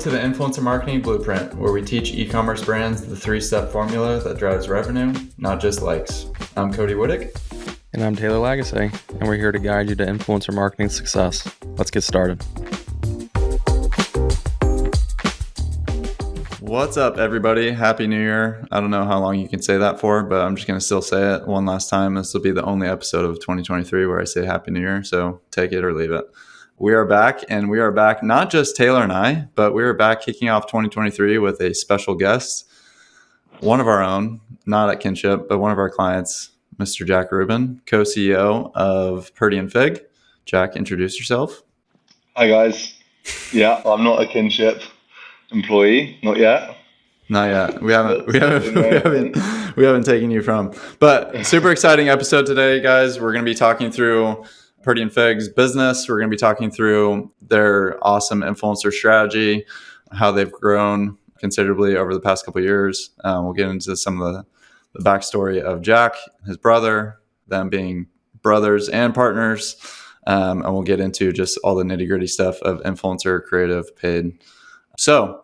to the Influencer Marketing Blueprint, where we teach e-commerce brands the 3-step formula that drives revenue, not just likes. I'm Cody Whittick. And I'm Taylor Lagasse, and we're here to guide you to influencer marketing success. Let's get started. What's up, everybody? Happy New Year. I don't know how long you can say that for, but I'm just going to still say it one last time. This will be the only episode of 2023 where I say Happy New Year, so take it or leave it. We are back, and we are back, not just Taylor and I, but we are back kicking off 2023 with a special guest, one of our own, not at Kynship, but one of our clients, Mr. Jack Rubin, co-CEO of Purdy Figg. Jack, introduce yourself. Hi, guys. Yeah, I'm not a Kynship employee, not yet. Not yet. We haven't taken you from. But super exciting episode today, guys. We're going to be talking through Purdy Figg's business. We're going to be talking through their awesome influencer strategy, how they've grown considerably over the past couple of years. We'll get into some of the backstory of Jack, his brother, them being brothers and partners. And we'll get into just all the nitty-gritty stuff of influencer, creative, paid. So,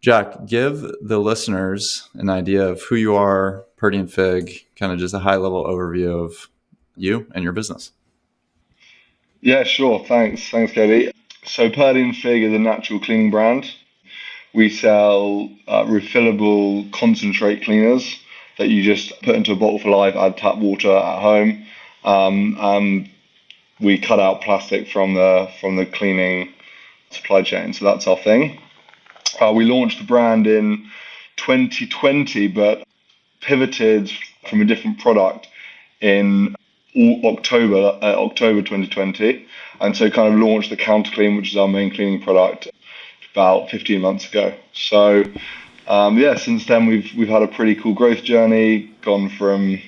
Jack, give the listeners an idea of who you are, Purdy Figg, kind of just a high-level overview of you and your business. Yeah, sure. Thanks, Cody. So Purdy Figg is a natural cleaning brand. We sell refillable concentrate cleaners that you just put into a bottle for life, add tap water at home. We cut out plastic from the cleaning supply chain. So that's our thing. We launched the brand in 2020, but pivoted from a different product in October 2020, and so kind of launched the Counter Clean, which is our main cleaning product, about 15 months ago. So since then we've had a pretty cool growth journey, gone from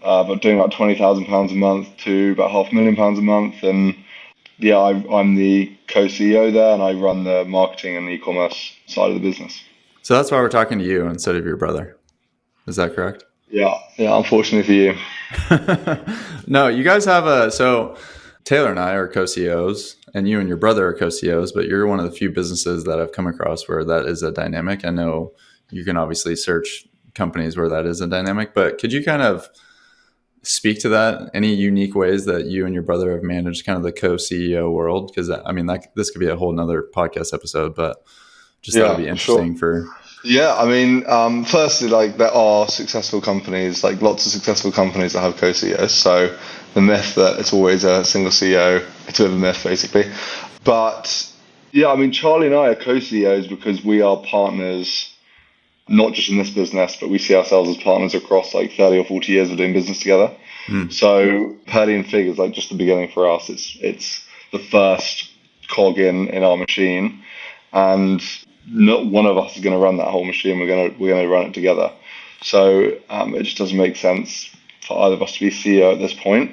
doing about £20,000 a month to about £500,000 a month, and yeah, I'm the co-CEO there, and I run the marketing and e-commerce side of the business. So that's why we're talking to you instead of your brother. Is that correct? Yeah, unfortunately for you. No, you guys have so Taylor and I are co-CEOs, and you and your brother are co-CEOs, but you're one of the few businesses that I've come across where that is a dynamic. I know you can obviously search companies where that is a dynamic, but could you kind of speak to that? Any unique ways that you and your brother have managed kind of the co-CEO world? Because I mean, this could be a whole nother podcast episode, but just that would be interesting for. Yeah, I mean, firstly, like there are successful companies, like lots of successful companies that have co-CEOs. So the myth that it's always a single CEO, it's a bit of a myth, basically. But yeah, I mean, Charlie and I are co-CEOs because we are partners, not just in this business, but we see ourselves as partners across like 30 or 40 years of doing business together. So Purdy Figg is like just the beginning for us. It's the first cog in our machine, and not one of us is going to run that whole machine. We're going to run it together. So it just doesn't make sense for either of us to be CEO at this point.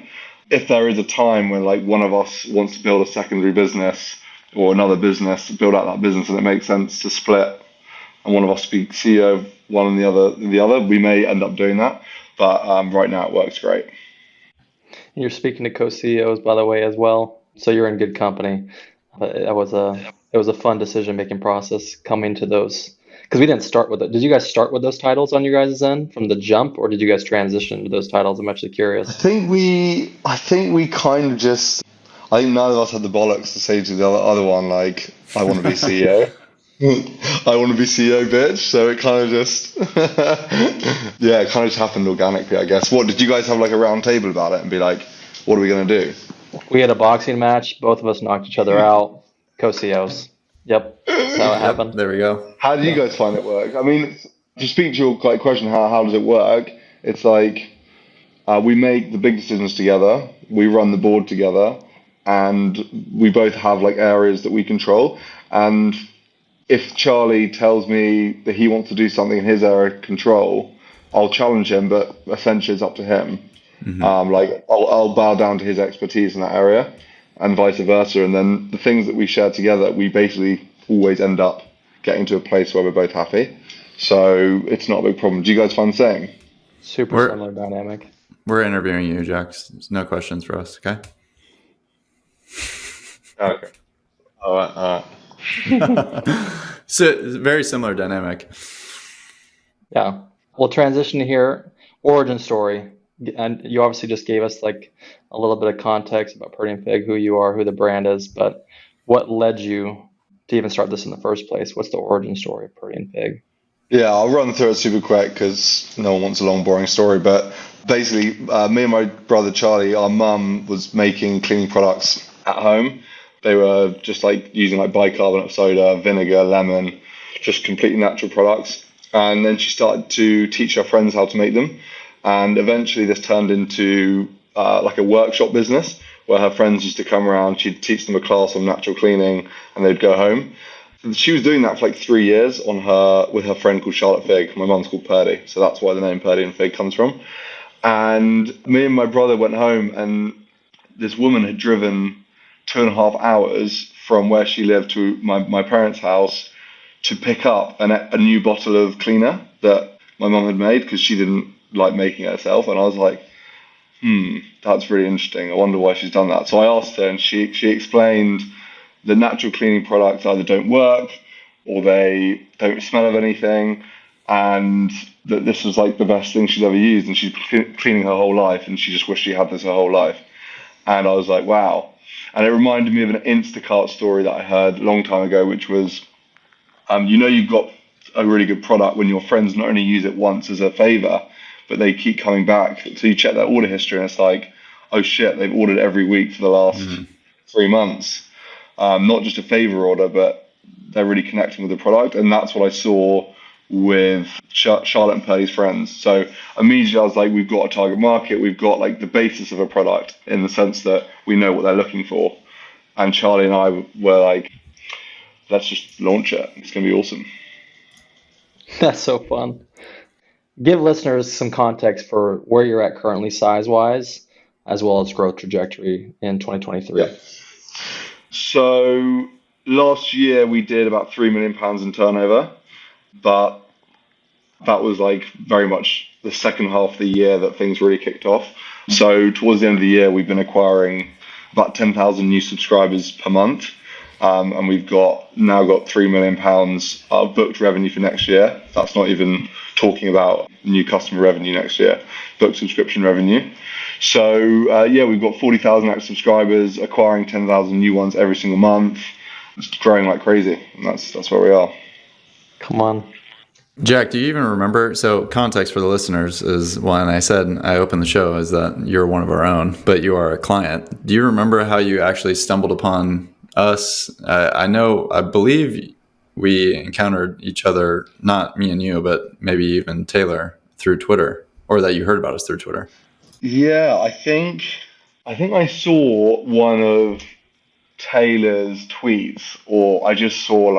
If there is a time when like one of us wants to build a secondary business or another business, build out that business, and it makes sense to split, and one of us be CEO, one and the other, we may end up doing that. But right now it works great. You're speaking to co-CEOs, by the way, as well. So you're in good company. It was a fun decision-making process coming to those, because we didn't start with it. Did you guys start with those titles on your guys' end from the jump, or did you guys transition to those titles? I'm actually curious. I think we kind of just, I think none of us had the bollocks to say to the other one, like, I want to be CEO. I want to be CEO, bitch. So it kind of just, it kind of just happened organically, I guess. What, did you guys have like a round table about it and be like, what are we going to do? We had a boxing match. Both of us knocked each other out. Co-CEOs. Yep. That's how it happened. There we go. How do you guys find it work? I mean, to speak to your question, how does it work? It's like we make the big decisions together. We run the board together, and we both have like areas that we control. And if Charlie tells me that he wants to do something in his area of control, I'll challenge him, but essentially it's up to him. Mm-hmm. Like I'll bow down to his expertise in that area, and vice versa. And then the things that we share together, we basically always end up getting to a place where we're both happy. So it's not a big problem. Do you guys find the same? Super similar dynamic. We're interviewing you, Jack. There's no questions for us, okay? Okay. All right. So very similar dynamic. Yeah. We'll transition here. Origin story. And you obviously just gave us like a little bit of context about Purdy Figg, who you are, who the brand is, but what led you to even start this in the first place? What's the origin story of Purdy Figg? Yeah, I'll run through it super quick because no one wants a long, boring story. But basically, me and my brother Charlie, our mum was making cleaning products at home. They were just like using like bicarbonate of soda, vinegar, lemon, just completely natural products. And then she started to teach her friends how to make them. And eventually this turned into like a workshop business where her friends used to come around. She'd teach them a class on natural cleaning and they'd go home. She was doing that for like 3 years with her friend called Charlotte Figg. My mum's called Purdy, so that's why the name Purdy and Figg comes from. And me and my brother went home, and this woman had driven 2.5 hours from where she lived to my parents' house to pick up a new bottle of cleaner that my mum had made because she didn't like making it herself. And I was like, that's really interesting. I wonder why she's done that. So I asked her, and she explained the natural cleaning products either don't work or they don't smell of anything, and that this was like the best thing she's ever used, and she's cleaning her whole life, and she just wished she had this her whole life. And I was like, wow. And it reminded me of an Instacart story that I heard a long time ago, which was, you've got a really good product when your friends not only use it once as a favor, but they keep coming back. So you check their order history, and it's like, oh shit, they've ordered every week for the last 3 months. Not just a favor order, but they're really connecting with the product. And that's what I saw with Charlotte and Purdy's friends. So immediately I was like, we've got a target market. We've got like the basis of a product in the sense that we know what they're looking for. And Charlie and I were like, let's just launch it. It's going to be awesome. That's so fun. Give listeners some context for where you're at currently size-wise, as well as growth trajectory in 2023. Yeah. So last year we did about £3 million in turnover, but that was like very much the second half of the year that things really kicked off. So towards the end of the year, we've been acquiring about 10,000 new subscribers per month. And we've now got £3 million of booked revenue for next year. That's not even talking about new customer revenue next year, booked subscription revenue. So we've got 40,000 active subscribers, acquiring 10,000 new ones every single month. It's growing like crazy, and that's where we are. Come on. Jack, do you even remember? So context for the listeners is when I said I opened the show is that you're one of our own, but you are a client. Do you remember how you actually stumbled upon us? I believe we encountered each other, not me and you, but maybe even Taylor through Twitter, or that you heard about us through Twitter. Yeah, I think I saw one of Taylor's tweets, or I just saw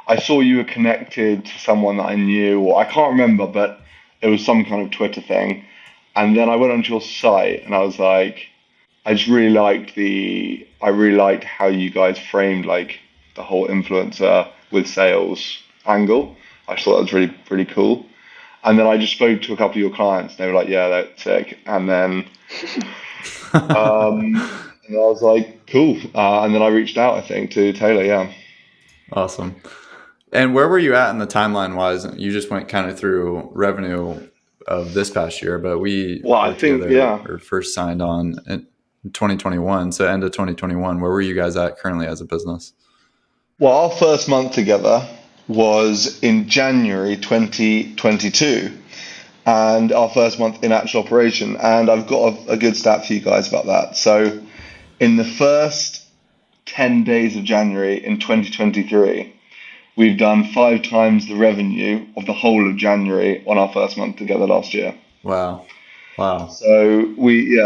I saw you were connected to someone that I knew, or I can't remember, but it was some kind of Twitter thing. And then I went onto your site, and I was like, I really liked how you guys framed like the whole influencer with sales angle. I thought that was really, really cool. And then I just spoke to a couple of your clients, and they were like, yeah, that's sick. And then and I was like, cool. And then I reached out, I think, to Taylor, yeah. Awesome. And where were you at in the timeline wise? You just went kind of through revenue of this past year, but were first signed on in 2021. So end of 2021, where were you guys at currently as a business? Well, our first month together was in January 2022, and our first month in actual operation. And I've got a good stat for you guys about that. So in the first 10 days of January in 2023, we've done 5 times the revenue of the whole of January on our first month together last year. Wow. So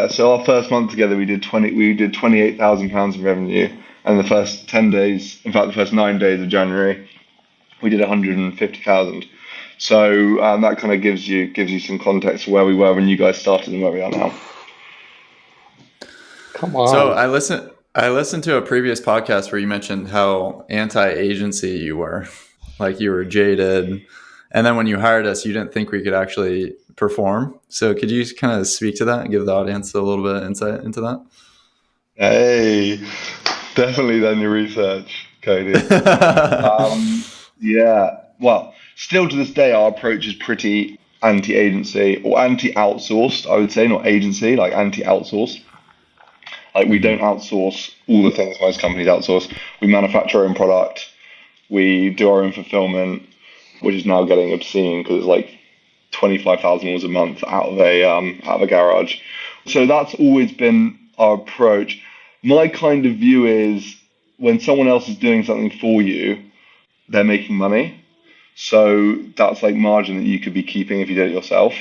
so our first month together we did £28,000 in revenue, and the first 10 days, in fact the first 9 days of January, we did 150,000. So that kind of gives you some context of where we were when you guys started and where we are now. Come on. So I listened to a previous podcast where you mentioned how anti-agency you were, like you were jaded, and then when you hired us, you didn't think we could actually perform. So could you kind of speak to that and give the audience a little bit of insight into that? Hey, definitely done your research. Cody. Yeah. Well, still to this day, our approach is pretty anti-agency or anti-outsourced, I would say, not agency, like anti-outsourced. Like we don't outsource all the things most companies outsource. We manufacture our own product. We do our own fulfillment, which is now getting obscene because it's like $25,000 a month out of a garage. So that's always been our approach. My kind of view is when someone else is doing something for you, they're making money. So that's like margin that you could be keeping if you did it yourself.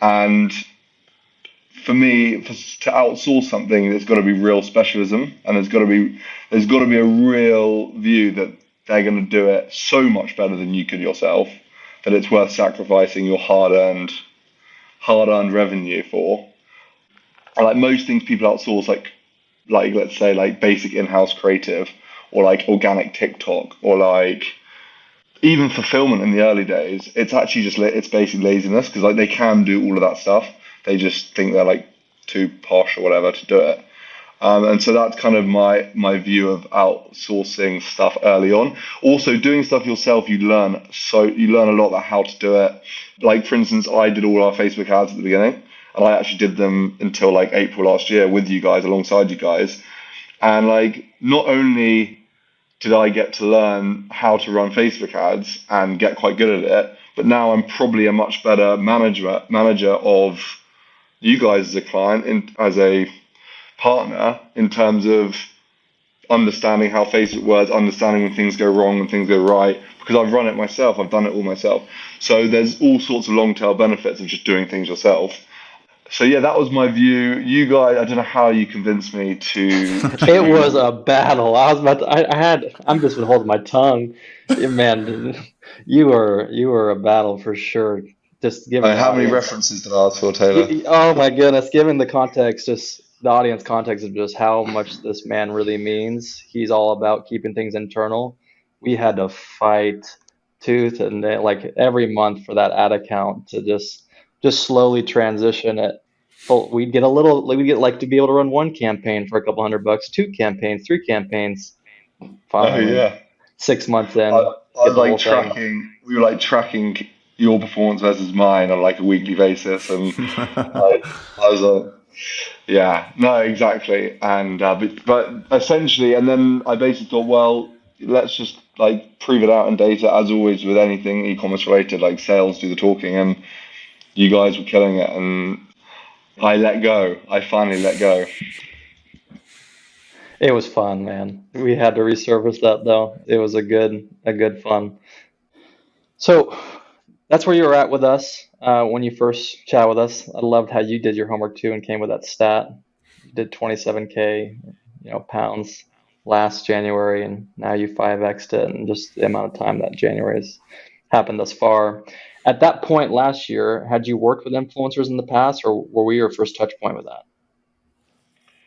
And for me, to outsource something, there's got to be real specialism, and there's got to be a real view that they're going to do it so much better than you could yourself that it's worth sacrificing your hard-earned revenue for. And like most things people outsource, like let's say like basic in-house creative or like organic TikTok or like even fulfillment in the early days, it's actually just it's basically laziness because like they can do all of that stuff. They just think they're like too posh or whatever to do it. And so that's kind of my view of outsourcing stuff early on. Also, doing stuff yourself, you learn a lot about how to do it. Like for instance, I did all our Facebook ads at the beginning, and I actually did them until like April last year with you guys, alongside you guys. And like not only did I get to learn how to run Facebook ads and get quite good at it, but now I'm probably a much better manager of you guys as a client, as a partner, in terms of understanding how Facebook works, understanding when things go wrong and things go right, because I've run it myself, I've done it all myself. So there's all sorts of long tail benefits of just doing things yourself. So yeah, that was my view. You guys, I don't know how you convinced me to. It was a battle. I was about to, I'm just been holding my tongue. Man, you were a battle for sure. Just giving How many references did I ask for, Taylor? Oh my goodness, given the context, just the audience context of just how much this man really means. He's all about keeping things internal. We had to fight tooth and nail, like every month for that ad account to just slowly transition it. We'd get like to be able to run one campaign for a couple $100, 2 campaigns, 3 campaigns. Finally, Oh yeah. 6 months in, I was like tracking. We were like tracking your performance versus mine on like a weekly basis, and I was like, yeah, no, exactly. And but essentially, and then I basically thought, well, let's just like prove it out in data, as always with anything e-commerce related. Like sales do the talking, and you guys were killing it, and I let go. I finally let go. It was fun, man. We had to resurface that though. It was a good fun. So that's where you were at with us when you first chat with us. I loved how you did your homework too and came with that stat. You did 27K, pounds last January, and now you 5x'd it in just the amount of time that January has happened thus far. At that point last year, had you worked with influencers in the past, or were we your first touch point with that?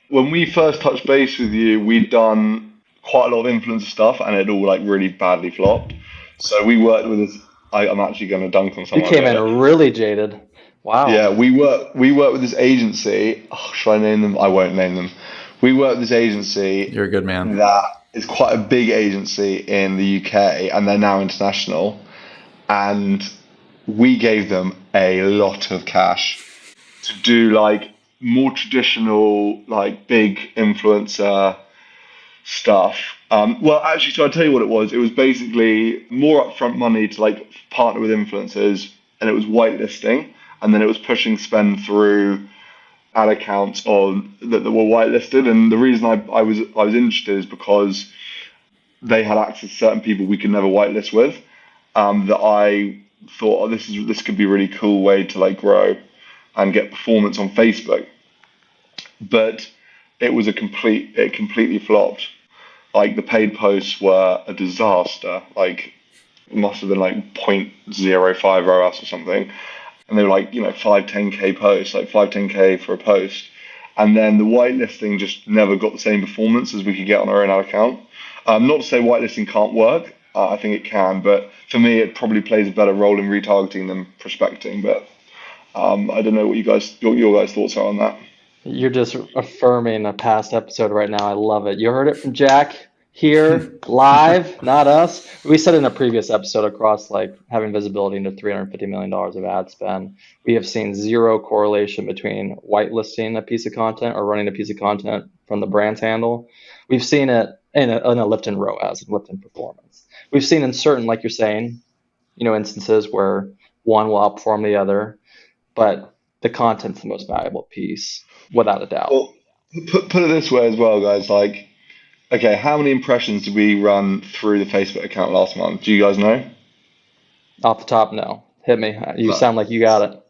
When we first touched base with you, we'd done quite a lot of influencer stuff, and it all like really badly flopped. So we worked with this. I'm actually going to dunk on someone. You came in really jaded. Wow. Yeah, we work with this agency. Oh, should I name them? I won't name them. We work with this agency. You're a good man. That is quite a big agency in the UK, and they're now international. And we gave them a lot of cash to do like more traditional, like big influencer stuff. Well, actually, so I'll tell you what it was. It was basically more upfront money to like partner with influencers, and it was whitelisting, and then it was pushing spend through ad accounts that were whitelisted. And the reason I was interested is because they had access to certain people we could never whitelist with. That I thought, oh, this could be a really cool way to like grow and get performance on Facebook. But it completely flopped. Like the paid posts were a disaster. Like it must have been like 0.05 ROAS or something. And they were like, 5-10K posts, like 5-10K for a post. And then the whitelisting just never got the same performance as we could get on our own ad account. Not to say whitelisting can't work. I think it can, but for me, it probably plays a better role in retargeting than prospecting. But I don't know what your guys' thoughts are on that. You're just affirming a past episode right now. I love it. You heard it from Jack. here live, not us. We said in a previous episode across like having visibility into $350 million of ad spend, we have seen zero correlation between whitelisting a piece of content or running a piece of content from the brand's handle. We've seen it in a lift in ROAS and lift in performance. We've seen in certain, like you're saying, instances where one will outperform the other, but the content's the most valuable piece, without a doubt. Well, put it this way as well, guys. Like, okay, how many impressions did we run through the Facebook account last month? Do you guys know? Off the top, no. Hit me. You sound like you got it.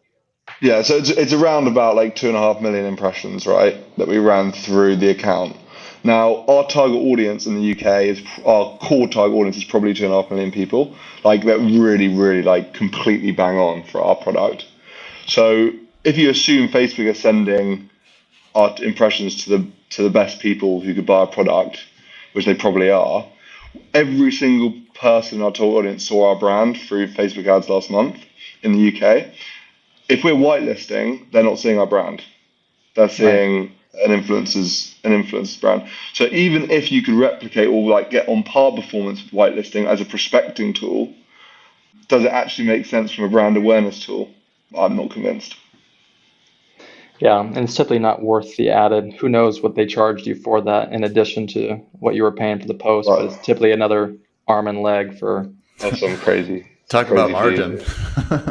Yeah, so it's around about like 2.5 million impressions, right, that we ran through the account. Now, our target audience in the UK our core target audience is probably 2.5 million people, like that really, really like completely bang on for our product. So if you assume Facebook are sending our impressions to the best people who could buy a product, which they probably are, every single person in our target audience saw our brand through Facebook ads last month in the UK. If we're whitelisting, they're not seeing our brand. They're seeing an influencer's brand. So even if you could replicate or like get on par performance with whitelisting as a prospecting tool, does it actually make sense from a brand awareness tool? I'm not convinced. Yeah, and it's typically not worth the added. Who knows what they charged you for that in addition to what you were paying for the post, but it's typically another arm and leg for. That's some crazy. Talk about margin.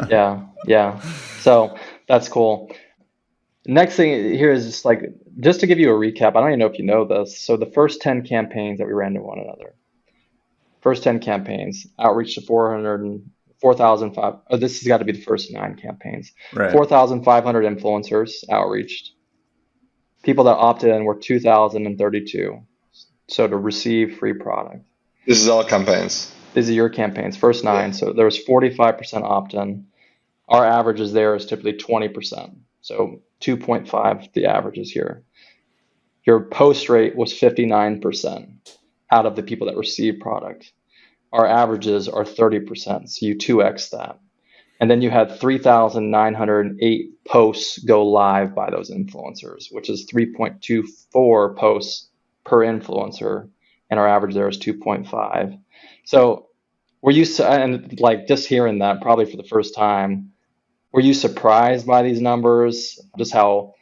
Yeah. So that's cool. Next thing here is just to give you a recap. I don't even know if you know this. So the first 10 campaigns that we ran to one another, first 10 campaigns, outreach to 4,500. Oh, this has got to be the first 9 campaigns. Right. 4,500 influencers outreached. People that opted in were 2,032. So to receive free product. This is our campaigns. These are your campaigns, first 9. Yeah. So there was 45% opt-in. Our averages there is typically 20%. So 2.5, the averages here. Your post rate was 59% out of the people that received product. Our averages are 30%, so you 2x that. And then you had 3,908 posts go live by those influencers, which is 3.24 posts per influencer, and our average there is 2.5. So were you, and like just hearing that probably for the first time, were you surprised by these numbers? Just how,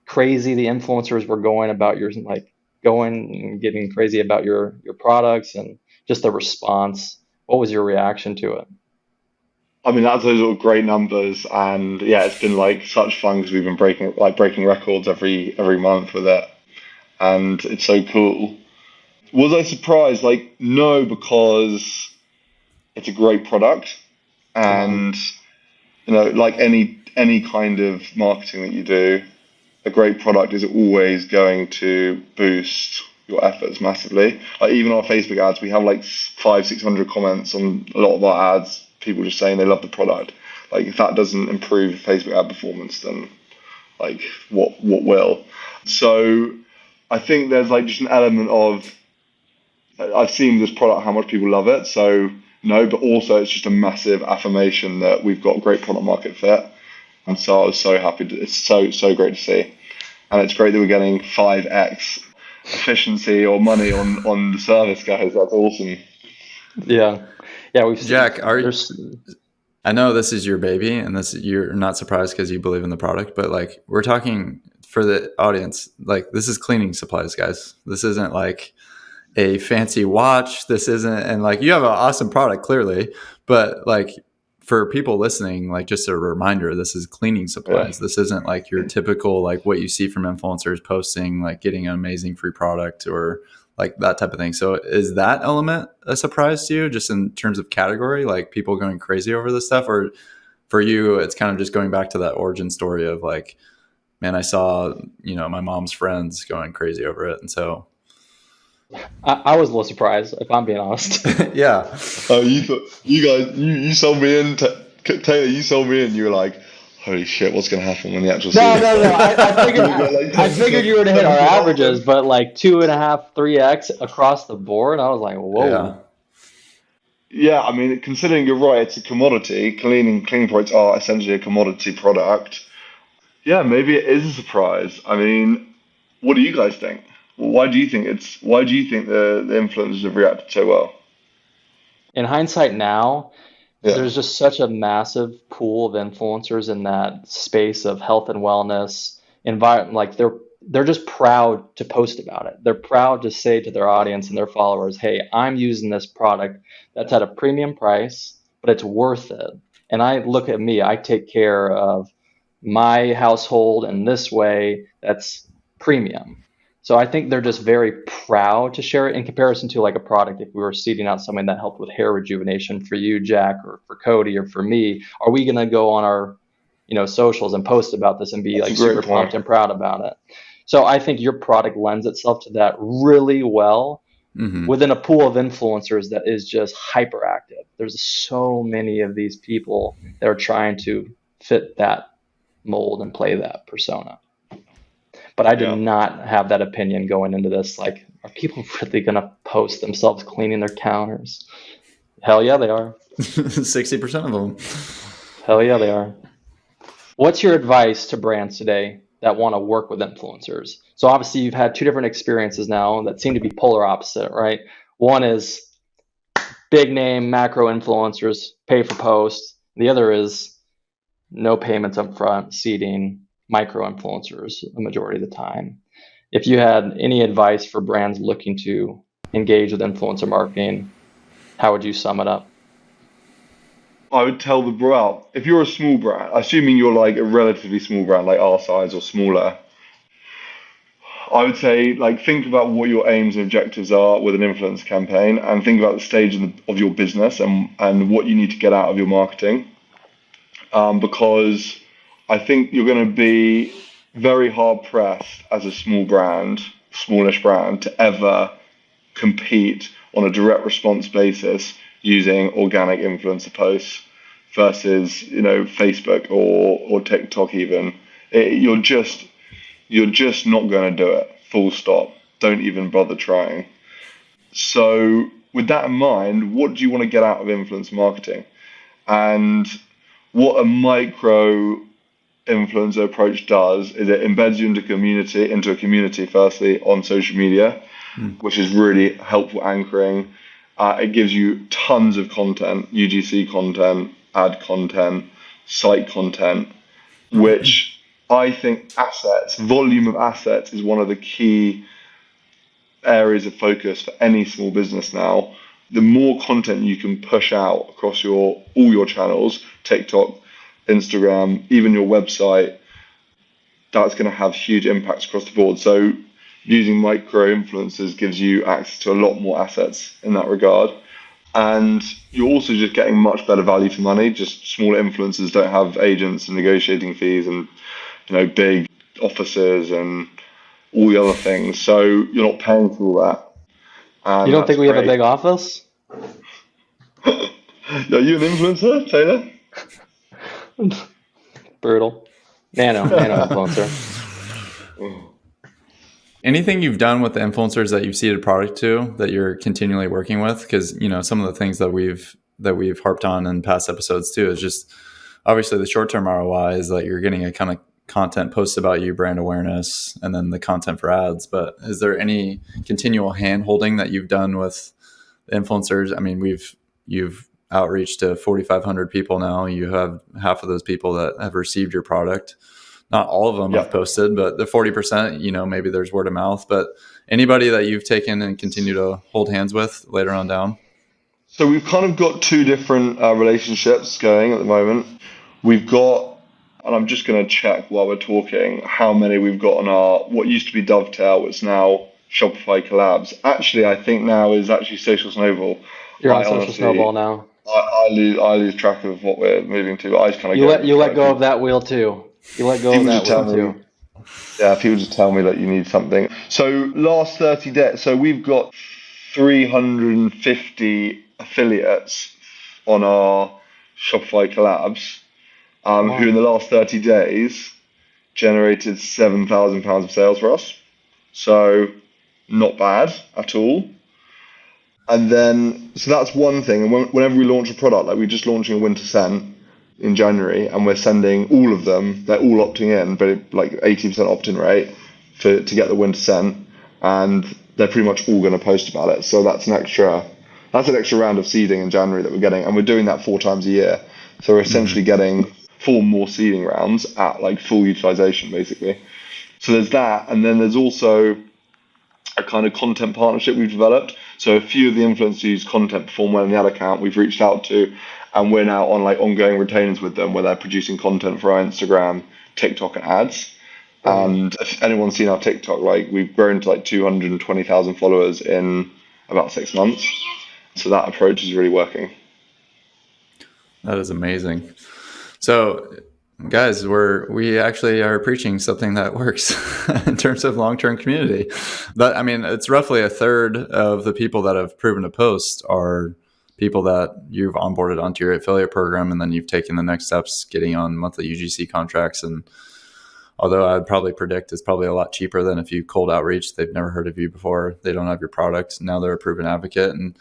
crazy the influencers were going about going and getting crazy about your products and just the response. What was your reaction to it? I mean, those are great numbers, and yeah, it's been like such fun because we've been breaking records every month with it, and it's so cool. Was I surprised? Like, no, because it's a great product, and like any kind of marketing that you do, a great product is always going to boost your efforts massively. Like even our Facebook ads, we have like 500-600 comments on a lot of our ads. People just saying they love the product. Like if that doesn't improve Facebook ad performance, then like what will? So I think there's like just an element of I've seen this product, how much people love it. So no, but also it's just a massive affirmation that we've got great product market fit. And so I was so happy. It's so great to see, and it's great that we're getting 5x efficiency or money on the service, guys. That's awesome. Yeah. Jack, I know this is your baby, and you're not surprised because you believe in the product, but like we're talking for the audience, like this is cleaning supplies, guys. This isn't like a fancy watch. This isn't, and like you have an awesome product clearly, but like for people listening, like just a reminder, this is cleaning supplies. Yeah. This isn't like your typical, like what you see from influencers posting, like getting an amazing free product or like that type of thing. So is that element a surprise to you just in terms of category, like people going crazy over this stuff? Or for you, it's kind of just going back to that origin story of like, man, I saw, my mom's friends going crazy over it. And so I was a little surprised, if I'm being honest. Yeah. Oh, you sold me in, Taylor, you sold me in. You were like, holy shit, what's going to happen when the actual season? No. I figured you were to hit our averages, but like 2.5, 3x across the board. I was like, whoa. Yeah, I mean, considering you're right, it's a commodity. Cleaning products are essentially a commodity product. Yeah, maybe it is a surprise. I mean, what do you guys think? Why do you think the influencers have reacted so well? In hindsight now, Yeah. there's just such a massive pool of influencers in that space of health and wellness environment. Like they're just proud to post about it. They're proud to say to their audience and their followers, hey, I'm using this product that's at a premium price, but it's worth it. And I look at me, I take care of my household in this way that's premium. So I think they're just very proud to share it in comparison to like a product. If we were seeding out something that helped with hair rejuvenation for you, Jack, or for Cody, or for me, are we going to go on our, socials and post about this and be That's like a great super point. pumped and proud about it? So I think your product lends itself to that really well within a pool of influencers that is just hyperactive. There's so many of these people that are trying to fit that mold and play that persona. But I did not have that opinion going into this. Like, are people really going to post themselves cleaning their counters? Hell yeah, they are. 60% of them. Hell yeah, they are. What's your advice to brands today that want to work with influencers? So obviously you've had two different experiences now that seem to be polar opposite, right? One is big name macro influencers, pay for posts. The other is no payments up front, seeding micro influencers the majority of the time. If you had any advice for brands looking to engage with influencer marketing, how would you sum it up? I would tell if you're a small brand, assuming you're like a relatively small brand, like our size or smaller, I would say think about what your aims and objectives are with an influence campaign, and think about the stage of your business and what you need to get out of your marketing. Because I think you're going to be very hard pressed as a smallish brand, to ever compete on a direct response basis using organic influencer posts versus Facebook or TikTok even. You're just not going to do it. Full stop. Don't even bother trying. So with that in mind, what do you want to get out of influence marketing? And what a micro influencer approach does is it embeds you into a community firstly on social media, which is really helpful anchoring. It gives you tons of content, UGC content, ad content, site content, which I think volume of assets is one of the key areas of focus for any small business now. The more content you can push out across all your channels, TikTok, Instagram, even your website, that's going to have huge impacts across the board. So using micro influencers gives you access to a lot more assets in that regard. And you're also just getting much better value for money. Just smaller influencers don't have agents and negotiating fees and big offices and all the other things. So you're not paying for all that. And you don't think we have a big office? Are you an influencer, Taylor? Brutal. Nano influencer. Anything you've done with the influencers that you've seeded product to that you're continually working with? Because some of the things that we've harped on in past episodes too is just obviously the short-term ROI is that you're getting a kind of content posts about you, brand awareness, and then the content for ads. But is there any continual hand-holding that you've done with the influencers? I mean, you've outreach to 4,500 people now. You have half of those people that have received your product. Not all of them have posted, but the 40%, maybe there's word of mouth. But anybody that you've taken and continue to hold hands with later on down? So we've kind of got two different relationships going at the moment. We've got, and I'm just going to check while we're talking, how many we've got on our, what used to be Dovetail, it's now Shopify Collabs. Actually, I think now is actually Social Snowball. You're on Social Snowball now. I lose track of what we're moving to. I just kind of you let go of that wheel too. You let go of that wheel too. Yeah, people just tell me that you need something. So last 30 days, so we've got 350 affiliates on our Shopify Collabs, who in the last 30 days generated £7,000 of sales for us. So not bad at all. And then, so that's one thing. And whenever we launch a product, like we're just launching a winter scent in January, and we're sending all of them, they're all opting in, but like 80% opt-in rate to get the winter scent. and they're pretty much all going to post about it. So that's an extra round of seeding in January that we're getting, and we're doing that 4 times a year. So we're essentially getting 4 more seeding rounds at like full utilization, basically. So there's that, and then there's also a kind of content partnership we've developed. So a few of the influencers whose content perform well in the ad account we've reached out to, and we're now on like ongoing retainers with them where they're producing content for our Instagram, TikTok, and ads. And if anyone's seen our TikTok, like we've grown to like 220,000 followers in about 6 months. So that approach is really working. That is amazing. So guys, we actually are preaching something that works in terms of long-term community. But I mean, it's roughly a third of the people that have proven to post are people that you've onboarded onto your affiliate program, and then you've taken the next steps getting on monthly UGC contracts. And although I'd probably predict it's probably a lot cheaper than if you cold outreach, they've never heard of you before, they don't have your product, now they're a proven advocate. And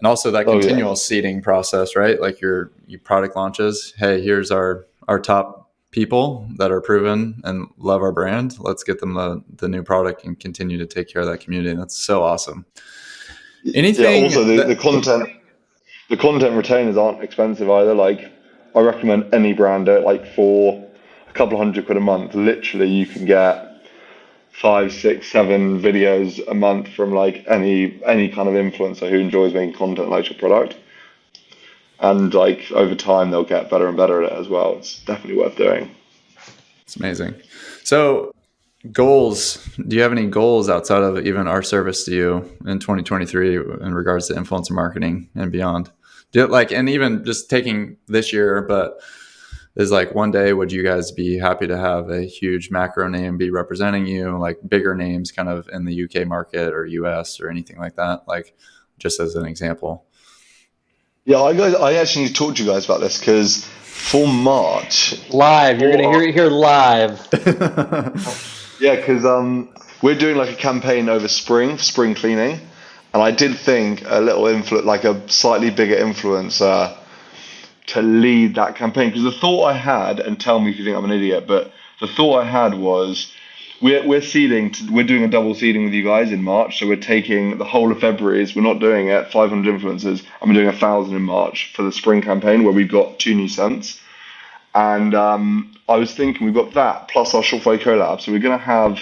also that continual seeding process, right? Like your product launches, hey, here's our top people that are proven and love our brand. Let's get them the new product and continue to take care of that community. And that's so awesome. Anything? Also, the content retainers aren't expensive either. Like, I recommend any brand do it. Like for a couple £100 a month, literally you can get 5, 6, 7 videos a month from like any kind of influencer who enjoys making content like your product. And like over time, they'll get better and better at it as well. It's definitely worth doing. It's amazing. So goals, do you have any goals outside of even our service to you in 2023 in regards to influencer marketing and beyond? And even just taking this year, but is like one day, would you guys be happy to have a huge macro name be representing you, like bigger names kind of in the UK market or US or anything like that? Like just as an example. Yeah, I actually need to talk to you guys about this because for March live, you're gonna hear it here live. Yeah, because we're doing like a campaign over spring cleaning, and I did think a little like a slightly bigger influencer to lead that campaign. Because the thought I had, and tell me if you think I'm an idiot, but the thought I had was we're doing a double seeding with you guys in March. So we're taking the whole of February's, we're not doing it, 500 influencers, and we're doing 1,000 in March for the spring campaign where we've got 2 new scents. And I was thinking we've got that plus our Shopify collab. So we're going to have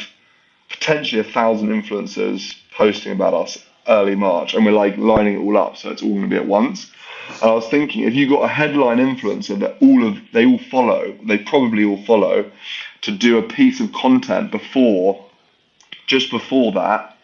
potentially 1,000 influencers posting about us early March, and we're like lining it all up. So it's all going to be at once. And I was thinking if you got a headline influencer that they probably all follow, to do a piece of content just before that,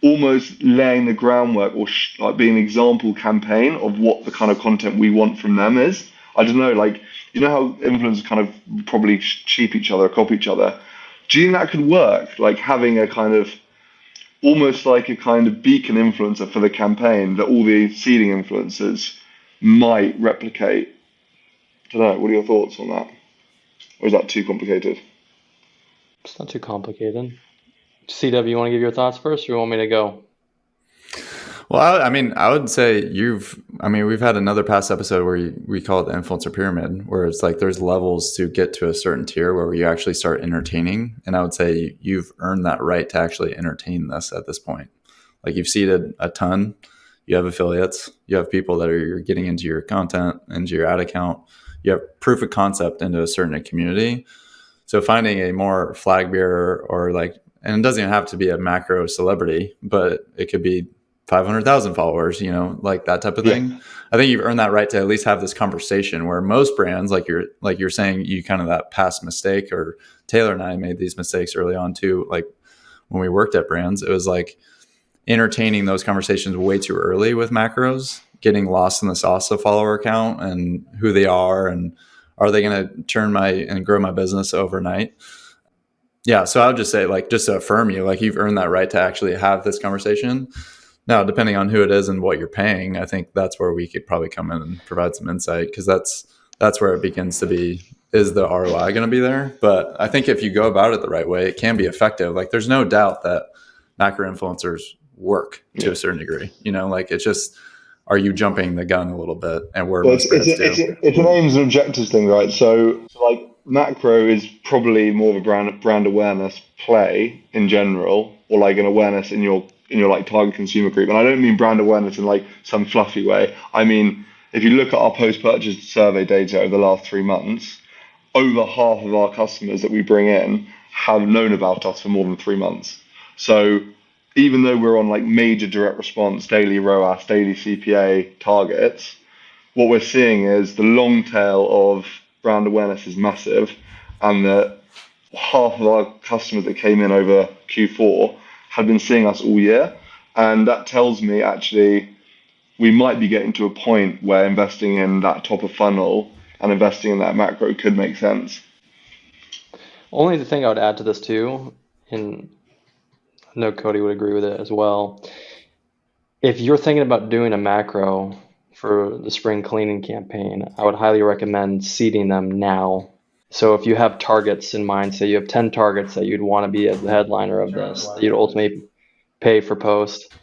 almost laying the groundwork or like being an example campaign of what the kind of content we want from them is. I don't know, like, you know how influencers kind of probably cheap each other, copy each other. Do you think that could work? Like having a kind of, almost like a kind of beacon influencer for the campaign that all the seeding influencers might replicate. I don't know, what are your thoughts on that? Or is that too complicated? It's not too complicated. CW, you want to give your thoughts first, or you want me to go? Well, I would say we've had another past episode where we call it the influencer pyramid, where it's like there's levels to get to a certain tier where you actually start entertaining. And I would say you've earned that right to actually entertain this at this point. Like you've seeded a ton, you have affiliates, you have people that you're getting into your content, into your ad account, you have proof of concept into a certain community. So finding a more flag bearer or like, and it doesn't even have to be a macro celebrity, but it could be 500,000 followers, like that type of thing. Yeah. I think you've earned that right to at least have this conversation where most brands, like you're saying, you kind of that past mistake, or Taylor and I made these mistakes early on too. Like when we worked at brands, it was like entertaining those conversations way too early with macros, getting lost in the sauce of follower count and who they are and are they going to turn and grow my business overnight? Yeah. So I would just say, like, just to affirm you, like you've earned that right to actually have this conversation. Now, depending on who it is and what you're paying, I think that's where we could probably come in and provide some insight, because that's where it begins to be, is the ROI going to be there? But I think if you go about it the right way, it can be effective. Like there's no doubt that macro influencers work to a certain degree, like it's just, are you jumping the gun a little bit? And we're it's an aims and objectives thing, right? So like macro is probably more of a brand awareness play in general, or like an awareness in your like target consumer group. And I don't mean brand awareness in like some fluffy way. I mean, if you look at our post-purchase survey data over the last 3 months, over half of our customers that we bring in have known about us for more than 3 months. So even though we're on like major direct response, daily ROAS, daily CPA targets, what we're seeing is the long tail of brand awareness is massive, and that half of our customers that came in over Q4 had been seeing us all year. And that tells me actually we might be getting to a point where investing in that top of funnel and investing in that macro could make sense. Only the thing I would add to this too, and I know Cody would agree with it as well. If you're thinking about doing a macro for the spring cleaning campaign, I would highly recommend seeding them now. So if you have targets in mind, say you have 10 targets that you'd want to be as the headliner of this, that you'd ultimately pay for post,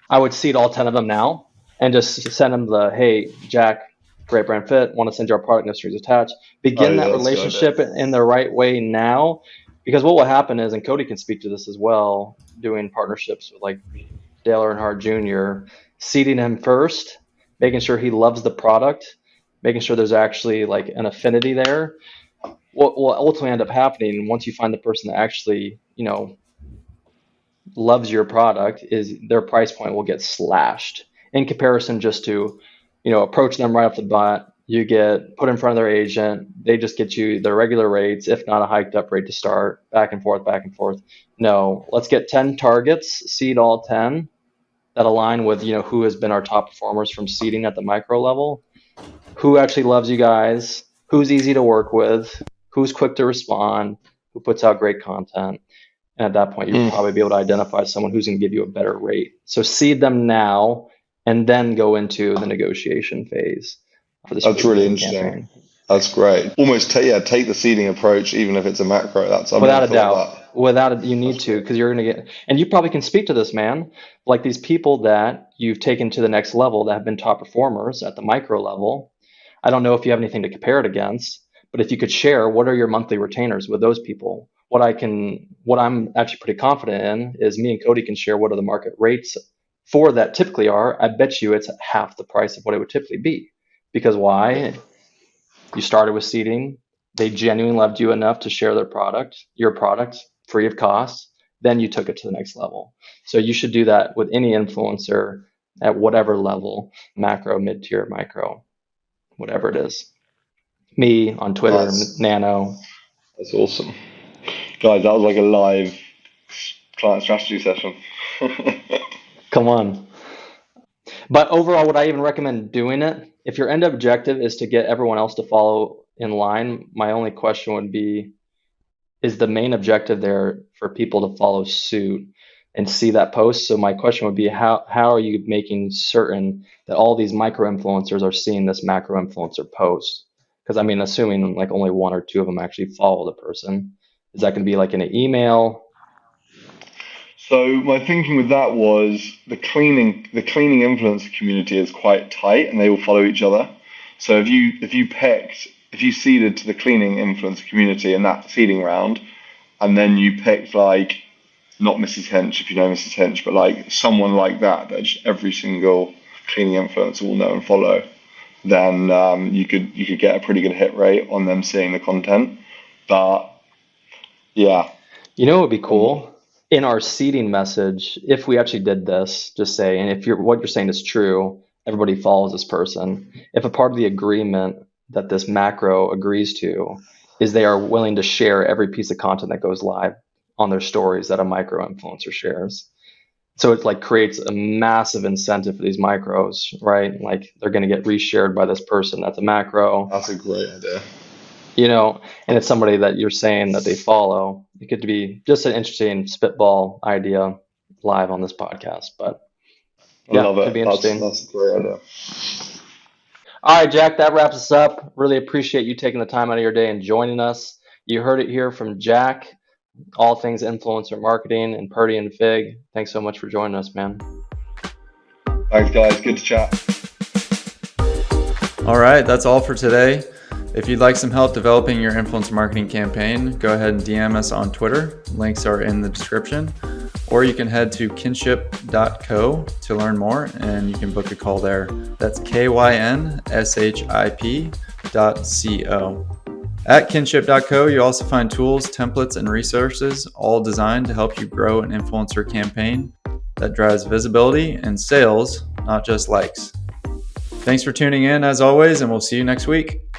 I would seed all 10 of them now and just send them the, hey, Jack, great brand fit, want to send you our product, no strings attached. Begin that relationship in the right way now, because what will happen is, and Cody can speak to this as well, doing partnerships with like Dale Earnhardt Jr., seeding him first, making sure he loves the product, making sure there's actually like an affinity there. What will ultimately end up happening once you find the person that actually, loves your product is their price point will get slashed in comparison just to, approach them right off the bat. You get put in front of their agent. They just get you their regular rates, if not a hiked up rate to start, back and forth, back and forth. No, let's get 10 targets, seed all 10 that align with, who has been our top performers from seeding at the micro level, who actually loves you guys, who's easy to work with, who's quick to respond, who puts out great content. And at that point, you'll probably be able to identify someone who's going to give you a better rate. So seed them now and then go into the negotiation phase. That's really interesting. Campaign. That's great. Almost take the seeding approach, even if it's a macro. That's without a doubt. You need to, because you're going to get, and you probably can speak to this, man. Like these people that you've taken to the next level that have been top performers at the micro level. I don't know if you have anything to compare it against, but if you could share, what are your monthly retainers with those people? What I'm actually pretty confident in is me and Cody can share what are the market rates for that typically are. I bet you it's half the price of what it would typically be. Because why? You started with seeding. They genuinely loved you enough to share your product, free of cost. Then you took it to the next level. So you should do that with any influencer at whatever level, macro, mid-tier, micro, whatever it is. Me on Twitter, Nano. That's awesome. Guys, that was like a live client strategy session. Come on. But overall, would I even recommend doing it? If your end objective is to get everyone else to follow in line, my only question would be, is the main objective there for people to follow suit and see that post? So my question would be, how are you making certain that all these micro influencers are seeing this macro influencer post? Because I mean, assuming like only 1 or 2 of them actually follow the person, is that going to be like in an email? So my thinking with that was the cleaning influencer community is quite tight and they all follow each other. So if you seeded to the cleaning influencer community in that seeding round, and then you picked like, not Mrs. Hinch if you know Mrs. Hinch, but like someone like that just every single cleaning influencer will know and follow, then you could get a pretty good hit rate on them seeing the content. But yeah. What would be cool? In our seeding message, if we actually did this, just say, and if what you're saying is true, everybody follows this person. If a part of the agreement that this macro agrees to is they are willing to share every piece of content that goes live on their stories that a micro influencer shares. So it like creates a massive incentive for these micros, right? Like they're going to get reshared by this person that's a macro. That's a great idea. And it's somebody that you're saying that they follow. It could be just an interesting spitball idea live on this podcast, but I love it. It'd be interesting. That's a great idea. All right, Jack, that wraps us up. Really appreciate you taking the time out of your day and joining us. You heard it here from Jack, all things influencer marketing, and Purdy and Figg. Thanks so much for joining us, man. Thanks, guys. Good to chat. All right, that's all for today. If you'd like some help developing your influencer marketing campaign, go ahead and DM us on Twitter. Links are in the description. Or you can head to kynship.co to learn more, and you can book a call there. That's kynship.co. At kynship.co, you also find tools, templates, and resources, all designed to help you grow an influencer campaign that drives visibility and sales, not just likes. Thanks for tuning in as always, and we'll see you next week.